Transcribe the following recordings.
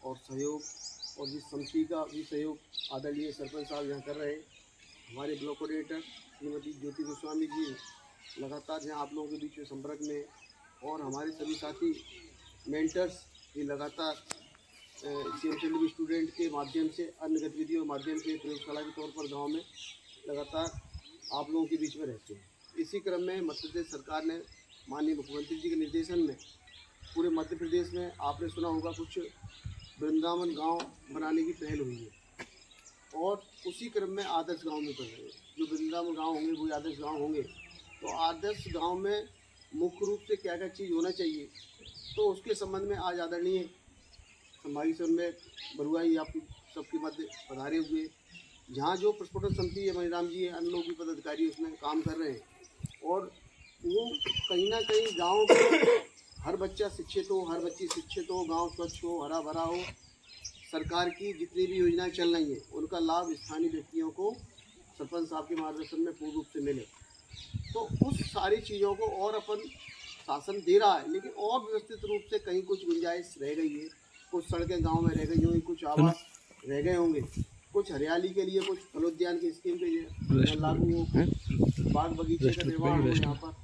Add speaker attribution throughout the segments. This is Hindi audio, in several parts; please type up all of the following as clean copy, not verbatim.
Speaker 1: और सहयोग और जिस समिति का भी सहयोग आदरणीय सरपंच साहब यहाँ कर रहे हैं। हमारे ब्लॉक कोऑर्डिनेटर श्रीमती ज्योति गोस्वामी जी लगातार यहाँ आप लोगों के बीच में संपर्क में, और हमारे सभी साथी मेंटर्स भी लगातार CMCLB स्टूडेंट के माध्यम से, अन्य गतिविधियों के माध्यम से प्रयोगशाला के तौर पर गांव में लगातार आप लोगों के बीच में रहते हैं। इसी क्रम में मध्य प्रदेश सरकार ने माननीय मुख्यमंत्री जी के निर्देशन में पूरे मध्य प्रदेश में आपने सुना होगा कुछ वृंदावन गांव बनाने की पहल हुई है, और उसी क्रम में आदर्श गांव में कर रहे हैं। जो वृंदावन गांव होंगे वो आदर्श गांव होंगे। तो आदर्श गांव में मुख्य रूप से क्या क्या चीज़ होना चाहिए, तो उसके संबंध में आज आदरणीय संभागी में बरुआ जी आप सबके मध्य पधारे हुए, जहाँ जो प्रस्फुटन समिति है, मणिराम जी है, अन्य लोग भी पदाधिकारी उसमें काम कर रहे हैं, और वो कहीं ना कहीं गाँव के हर बच्चा शिक्षित हो, हर बच्ची शिक्षित हो, गांव स्वच्छ हो, हरा भरा हो, सरकार की जितनी भी योजनाएं चल रही हैं उनका लाभ स्थानीय व्यक्तियों को सरपंच साहब के मार्गदर्शन में पूर्ण रूप से मिले। तो उस सारी चीज़ों को और अपन शासन दे रहा है, लेकिन और व्यवस्थित रूप से कहीं कुछ गुंजाइश रह गई है। कुछ सड़कें गांव में रह गई होंगी, कुछ आवास रह गए होंगे, कुछ हरियाली के लिए, कुछ फलोद्यान की स्कीम पे लागू हो, बाग बगीचे का निर्माण हो यहाँ पर,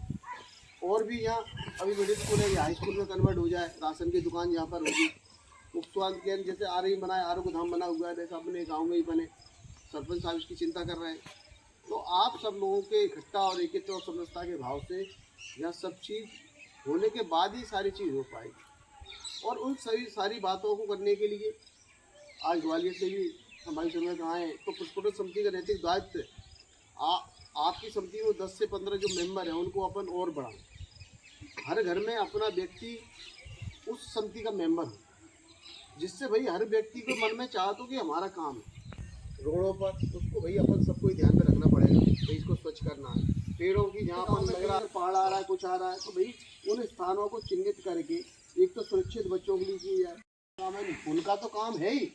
Speaker 1: और भी यहाँ अभी मिडिल स्कूल है, हाई स्कूल में कन्वर्ट हो जाए, राशन की दुकान यहाँ पर होगी, उपस्वास्थ्य केंद्र जैसे आरोग्य बनाए, आरोग्य धाम बना हुआ है, वैसे अपने गाँव में ही बने। सरपंच साहब इसकी चिंता कर रहे हैं। तो आप सब लोगों के इकट्ठा और एकत्र और समझता के भाव से यह सब चीज़ होने के बाद ही सारी चीज़ हो पाएगी। और उन सारी बातों को करने के लिए आज ग्वालियर से भी हमारी समय कहाँ है, तो प्रस्फुटन समिति का नैतिक दायित्व आपकी समिति में 10 से 15 जो मेंबर हैं उनको अपन और बढ़ाएं। हर घर में अपना व्यक्ति उस समिति का मेंबर हो, जिससे भाई हर व्यक्ति को मन में चाहत हो कि हमारा काम है रोडों पर, उसको भाई अपन सबको ही ध्यान में रखना पड़ेगा, भाई इसको स्वच्छ करना है। पेड़ों की जहाँ पर लग रहा है पहाड़ आ रहा है, कुछ आ रहा है, तो भाई उन स्थानों को चिन्हित करके एक तो सुरक्षित बच्चों के लिए किया जाए, काम है नहीं, उनका तो काम है ही,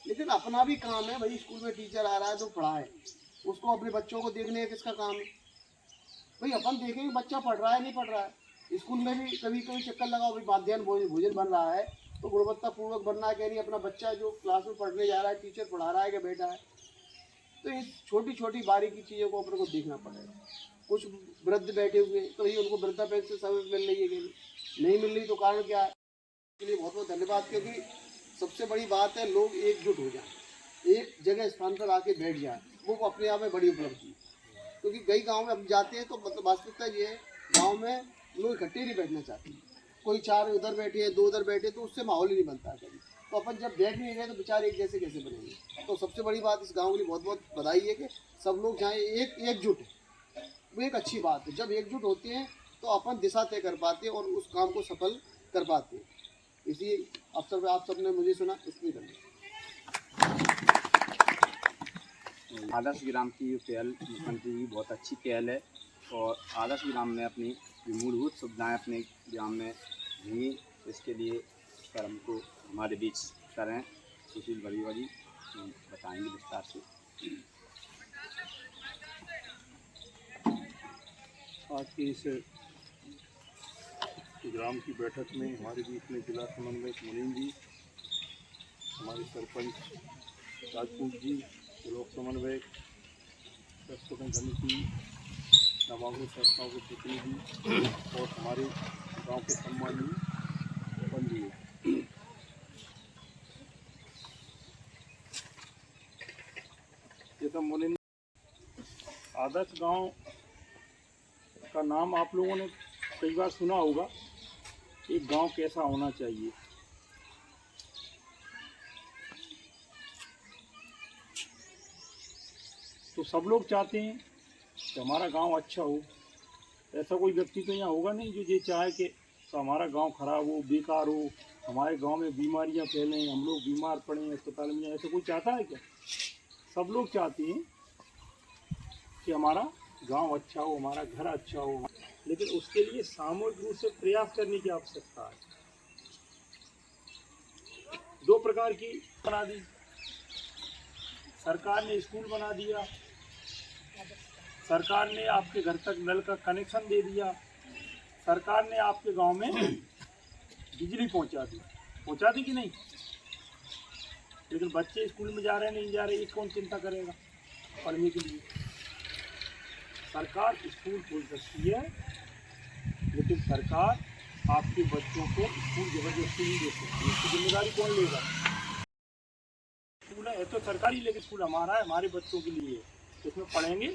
Speaker 1: लेकिन अपना भी काम है। भाई स्कूल में टीचर आ रहा है तो पढ़ाए, उसको अपने बच्चों को देखने का किसका काम है? भाई अपन देखेंगे बच्चा पढ़ रहा है नहीं पढ़ रहा है। स्कूल में भी कभी कभी चक्कर लगाओ, भाई मध्याह्न भोजन बन रहा है तो गुणवत्तापूर्वक बनना है, कह रही अपना बच्चा जो क्लास में पढ़ने जा रहा है टीचर पढ़ा रहा है कि बैठा है। तो इस छोटी छोटी बारीकी चीज़ों को अपने को देखना पड़ेगा। कुछ वृद्ध बैठे हुए तो भाई उनको वृद्धा पेंशन सर्विस मिल रही है कि नहीं मिल रही, तो कारण क्या है? इसके लिए बहुत बहुत धन्यवाद, क्योंकि सबसे बड़ी बात है लोग एकजुट हो जाए, एक जगह स्थान पर आके बैठ जाए, वो अपने आप में बड़ी उपलब्धि है। क्योंकि कई गाँव में हम जाते हैं तो मतलब वास्तविकता ये है, गाँव में लोग इकट्ठे नहीं बैठना चाहते, कोई 4 उधर बैठे हैं 2 उधर बैठे, तो उससे माहौल ही नहीं बनता है कभी। तो अपन जब बैठ नहीं रहे तो बेचारे एक जैसे कैसे बनेंगे? तो सबसे बड़ी बात इस गांव के लिए बहुत बहुत बधाई है कि सब लोग जहाँ एकजुट है, वो एक अच्छी बात है। जब एकजुट होते हैं तो अपन दिशा तय कर पाते हैं और उस काम को सफल कर पाते हैं। इसी अवसर पर आप सबने मुझे सुना, इसलिए धन्यवाद।
Speaker 2: आदर्श ग्राम की ये पहल मुख्यमंत्री की बहुत अच्छी पहल है, और आदर्श ग्राम में अपनी मूलभूत सुविधाएं अपने ग्राम में नहीं, इसके लिए सर हमको हमारे बीच करें सुशील बरुआ जी बताएंगे विस्तार से।
Speaker 3: आज की इस ग्राम की बैठक में हमारे बीच में जिला समन्वयक मुनीम जी, हमारे सरपंच राजपूत जी, ब्लॉक समन्वयक, प्रस्फुटन समिति, नामांकित संस्थाओं के प्रतिनिधि और हमारे गांव के सम्मानीय बंधु। जैसा मुनीम, आदर्श गांव का नाम आप लोगों ने कई बार सुना होगा। एक गांव कैसा होना चाहिए, तो सब लोग चाहते हैं कि हमारा गांव अच्छा हो। ऐसा कोई व्यक्ति तो यहाँ होगा नहीं जो ये चाहे कि हमारा गांव खराब हो, बेकार हो, हमारे गांव में बीमारियां फैलें, हम लोग बीमार पड़ें अस्पताल में। ऐसा कोई चाहता है क्या? सब लोग चाहते हैं कि हमारा गांव अच्छा हो, हमारा घर अच्छा हो, लेकिन उसके लिए सामूहिक रूप से प्रयास करने की आवश्यकता है। 2 प्रकार की बना दी सरकार ने, स्कूल बना दिया, सरकार ने आपके घर तक नल का कनेक्शन दे दिया, सरकार ने आपके गांव में बिजली पहुंचा दी कि नहीं? लेकिन बच्चे स्कूल में जा रहे हैं नहीं जा रहे, ये कौन चिंता करेगा पढ़ने के लिए। सरकार स्कूल खोल सकती है, लेकिन सरकार आपके बच्चों को स्कूल जबरदस्ती नहीं दे सकती। इसकी जिम्मेदारी कौन लेगा? स्कूल है तो सरकारी, लेकिन स्कूल हमारा है, हमारे बच्चों के लिए। इसमें पढ़ेंगे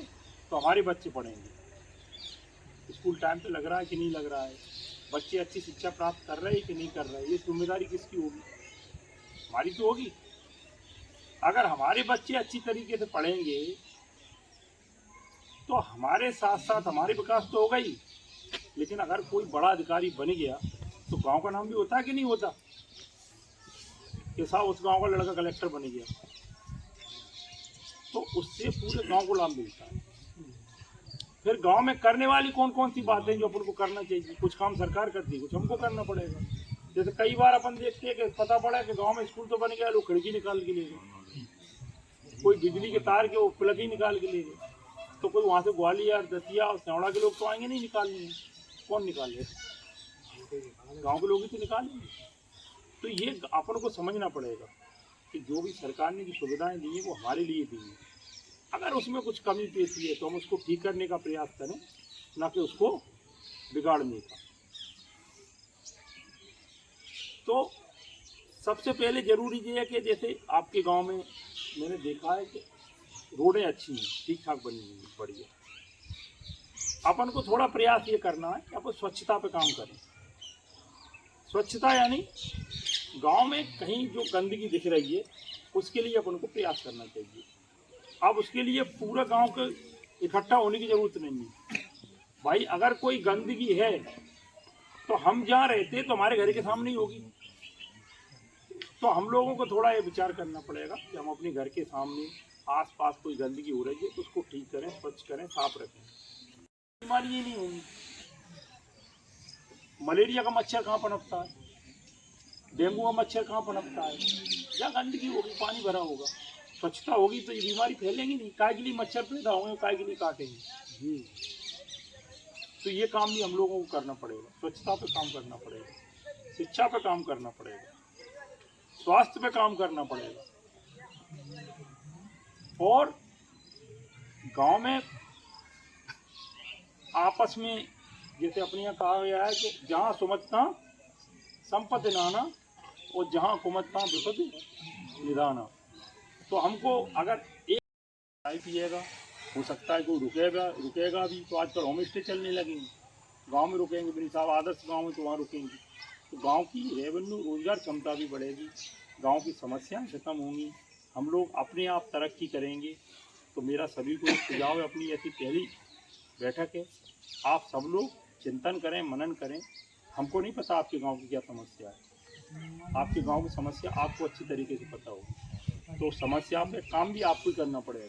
Speaker 3: तो हमारे बच्चे पढ़ेंगे। स्कूल टाइम पे लग रहा है कि नहीं लग रहा है, बच्चे अच्छी शिक्षा प्राप्त कर रहे हैं कि नहीं कर रहे हैं, ये जिम्मेदारी किसकी होगी? हमारी तो होगी। अगर हमारे बच्चे अच्छी तरीके से पढ़ेंगे तो हमारे साथ साथ हमारे विकास तो होगा ही, लेकिन अगर कोई बड़ा अधिकारी बन गया तो गांव का नाम भी होता है कि नहीं होता? कि साहब उस गांव का लड़का कलेक्टर बन गया, तो उससे पूरे गांव को लाभ मिलता है। फिर गांव में करने वाली कौन कौन सी बातें जो अपन को करना चाहिए? कुछ काम सरकार करती है, कुछ हमको करना पड़ेगा। जैसे कई बार अपन देखते हैं कि पता पड़ा कि गांव में स्कूल तो बन गया, लोग खिड़की निकाल के ले गए, कोई बिजली के तार के वो प्लग ही निकाल के ले गए, तो कोई वहाँ से ग्वालियर, दतिया और सेवड़ा के लोग तो आएंगे नहीं निकालने। कौन निकाले? गांव के लोग ही तो निकालेंगे। तो ये अपन को समझना पड़ेगा कि जो भी सरकार ने जो सुविधाएं दी हैं वो हमारे लिए दी हैं। अगर उसमें कुछ कमी पेशी है तो हम उसको ठीक करने का प्रयास करें, ना कि उसको बिगाड़ने का। तो सबसे पहले जरूरी ये है कि जैसे आपके गांव में मैंने देखा है कि रोडें अच्छी हैं, ठीक ठाक बनी हुई हैं, बढ़िया। अपन को थोड़ा प्रयास ये करना है कि अपन स्वच्छता पे काम करें। स्वच्छता यानी गांव में कहीं जो गंदगी दिख रही है उसके लिए अपन को प्रयास करना चाहिए। अब उसके लिए पूरा गांव के इकट्ठा होने की जरूरत नहीं है। भाई अगर कोई गंदगी है तो हम जहाँ रहते तो हमारे घर के सामने ही होगी, तो हम लोगों को थोड़ा ये विचार करना पड़ेगा कि हम अपने घर के सामने आसपास कोई गंदगी हो रही है तो उसको ठीक करें, स्वच्छ करें, साफ रखें। बीमारी ये नहीं होगी। मलेरिया का मच्छर कहाँ पनपता है, डेंगू का मच्छर कहाँ पनपता है? जहाँ गंदगी होगी, पानी भरा होगा, स्वच्छता होगी तो ये बीमारी फैलेंगी नहीं। काय के लिए मच्छर पैदा होंगे, काय के लिए काटेंगे? तो ये काम भी हम लोगों को करना पड़ेगा। स्वच्छता पे काम करना पड़ेगा, शिक्षा पे काम करना पड़ेगा, स्वास्थ्य पे काम करना पड़ेगा। और गांव में आपस में जैसे अपने यहाँ कहा गया है कि जहाँ सुमतता संपत्ति नाना और जहाँ कुमतता विपत्ति निदाना। तो हमको अगर एक चाय पिएगा, हो सकता है कोई रुकेगा भी, तो आजकल होम स्टे चलने लगेंगे, गांव में रुकेंगे मेरी साहब, आदर्श गांव में तो वहाँ रुकेंगे। तो गांव की रेवेन्यू रोजगार क्षमता भी बढ़ेगी, गांव की समस्याएं खत्म होंगी, हम लोग अपने आप तरक्की करेंगे। तो मेरा सभी को एक सुझाव है, अपनी ऐसी पहली बैठक है, आप सब लोग चिंतन करें, मनन करें। हमको नहीं पता आपके गांव की क्या समस्या है, आपके गांव की समस्या आपको अच्छी तरीके से पता हो, तो समस्या पे काम भी आपको ही करना पड़ेगा।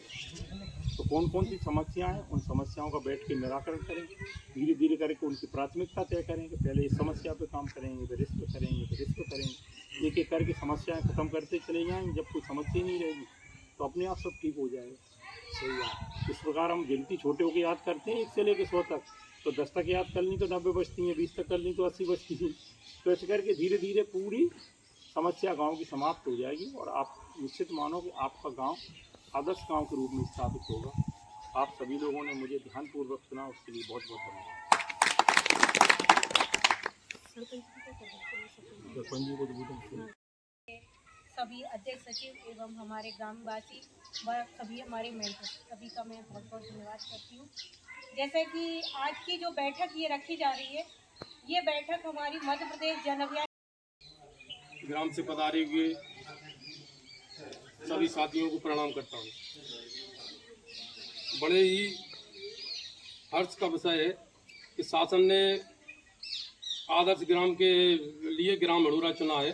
Speaker 3: तो कौन कौन सी समस्याएं हैं, उन समस्याओं का बैठ के निराकरण करेंगे, धीरे धीरे करके उनकी प्राथमिकता तय करेंगे। पहले इस समस्या पे काम करेंगे, फिर इस पे करेंगे, फिर इस पे करेंगे, एक एक करके समस्याएं खत्म करते चले जाएंगे। जब कोई समस्या नहीं रहेगी तो अपने आप सब ठीक हो जाएगा। सही बात। इस प्रकार हम गिनती छोटे होकर याद करते हैं 1 से लेकर 100 तक, तो 10 तक याद कर ली तो 90 बचती हैं, 20 तक कर ली तो 80 बचती हैं। तो ऐसे करके धीरे धीरे पूरी समस्या गांव की समाप्त हो जाएगी और आप निश्चित मानो कि आपका गांव आदर्श गांव के रूप में स्थापित होगा। आप सभी लोगों ने मुझे ध्यानपूर्वक सुना, उसके लिए बहुत बहुत धन्यवाद।
Speaker 4: सभी अध्यक्ष सचिव एवं हमारे ग्रामवासी व सभी हमारे मेंबर, सभी का मैं बहुत बहुत धन्यवाद करती हूँ। जैसे कि आज की जो बैठक ये रखी जा रही है, ये बैठक हमारी मध्य प्रदेश जन अभियान
Speaker 5: ग्राम से पधारे हुए सभी साथियों को प्रणाम करता हूँ। बड़े ही हर्ष का विषय है कि शासन ने आदर्श ग्राम के लिए ग्राम मढ़ौरा चुना है।